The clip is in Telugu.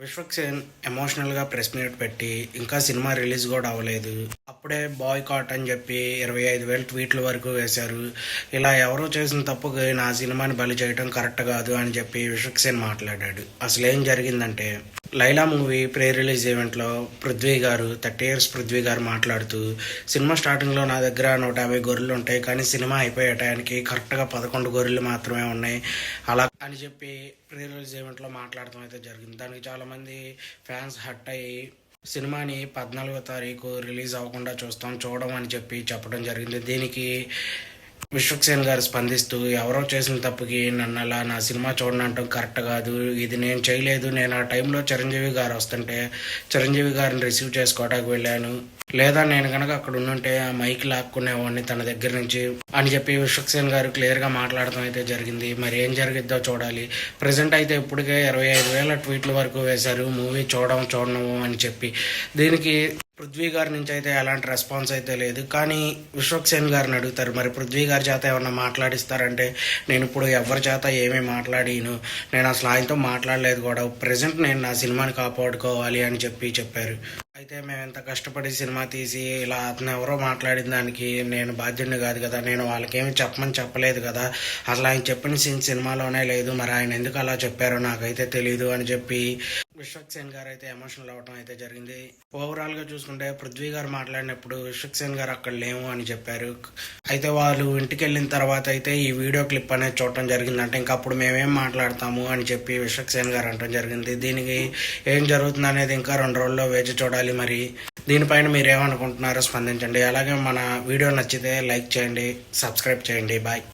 విశ్వక్సేన్ ఎమోషనల్గా ప్రెస్ మీట్ పెట్టి ఇంకా సినిమా రిలీజ్ కూడా అవ్వలేదు, అప్పుడే బాయ్కాట్ అని చెప్పి 25,000 ట్వీట్ల వరకు వేశారు. ఇలా ఎవరో చేసిన తప్పుకి నా సినిమాని బలి చేయడం కరెక్ట్ కాదు అని చెప్పి విశ్వక్సేన్ మాట్లాడాడు. అసలు ఏం జరిగిందంటే, లైలా మూవీ ప్రీ రిలీజ్ ఈవెంట్లో పృథ్వీ గారు 30 ఇయర్స్ పృథ్వీ గారు మాట్లాడుతూ, సినిమా స్టార్టింగ్లో నా దగ్గర 150 గొర్రెలు ఉంటాయి, కానీ సినిమా అయిపోయే టయానికి కరెక్ట్గా 11 గొర్రెలు మాత్రమే ఉన్నాయి అలా అని చెప్పి ప్రీ రిలీజ్ ఈవెంట్లో మాట్లాడటం అయితే జరిగింది. దానికి చాలామంది ఫ్యాన్స్ హట్ అయ్యి సినిమాని 14వ తారీఖు రిలీజ్ అవ్వకుండా చూడడం అని చెప్పి చెప్పడం జరిగింది. దీనికి విశ్వక్సేన్ గారు స్పందిస్తూ, ఎవరో చేసిన తప్పుకి నన్ను అలా నా సినిమా చూడనంటాం కరెక్ట్ కాదు, ఇది నేను చేయలేదు, నేను ఆ టైంలో చిరంజీవి గారు వస్తుంటే చిరంజీవి గారిని రిసీవ్ చేసుకోవడానికి వెళ్ళాను, లేదా నేను కనుక అక్కడ ఉండుంటే ఆ మైక్ లాక్కునేవాడిని తన దగ్గర నుంచి అని చెప్పి విశ్వక్సేన్ గారు క్లియర్గా మాట్లాడటం అయితే జరిగింది. మరి ఏం జరిగిద్దో చూడాలి. ప్రజెంట్ అయితే ఇప్పటికే 25,000 ట్వీట్ల వరకు వేశారు మూవీ చూడను అని చెప్పి. దీనికి పృథ్వీ గారి నుంచి అయితే ఎలాంటి రెస్పాన్స్ అయితే లేదు. కానీ విశ్వక్సేన్ గారిని అడుగుతారు, మరి పృథ్వీ గారి చేత ఏమన్నా మాట్లాడిస్తారంటే, నేను ఇప్పుడు ఎవరి చేత ఏమీ మాట్లాడిను, నేను అసలు ఆయనతో మాట్లాడలేదు కూడా, ప్రజెంట్ నేను నా సినిమాని కాపాడుకోవాలి అని చెప్పారు. అయితే మేము ఎంత కష్టపడి సినిమా తీసి ఇలా అతను ఎవరో మాట్లాడిన దానికి నేను బాధ్యుడిని కాదు కదా, నేను వాళ్ళకేమి చెప్పమని చెప్పలేదు కదా, అసలు ఆయన చెప్పిన సినిమాలోనే లేదు, మరి ఆయన ఎందుకు అలా చెప్పారో నాకైతే తెలీదు అని చెప్పి విశ్వక్సేన్ గారు అయితే ఎమోషనల్ అవ్వడం అయితే జరిగింది. ఓవరాల్గా చూసుకుంటే పృథ్వీ గారు మాట్లాడినప్పుడు విశ్వక్సేన్ గారు అక్కడ లేము అని చెప్పారు. అయితే వాళ్ళు ఇంటికి వెళ్ళిన తర్వాత అయితే ఈ వీడియో క్లిప్ అనేది చూడటం జరిగిందంటే, ఇంకా అప్పుడు మేమేం మాట్లాడతాము అని చెప్పి విశ్వక్సేన్ గారు అనడం జరిగింది. దీనికి ఏం జరుగుతుంది అనేది ఇంకా 2 రోజుల్లో వేచి చూడాలి. మరి దీనిపైన మీరు ఏమనుకుంటున్నారో స్పందించండి. అలాగే మన వీడియో నచ్చితే లైక్ చేయండి, సబ్స్క్రైబ్ చేయండి. బాయ్.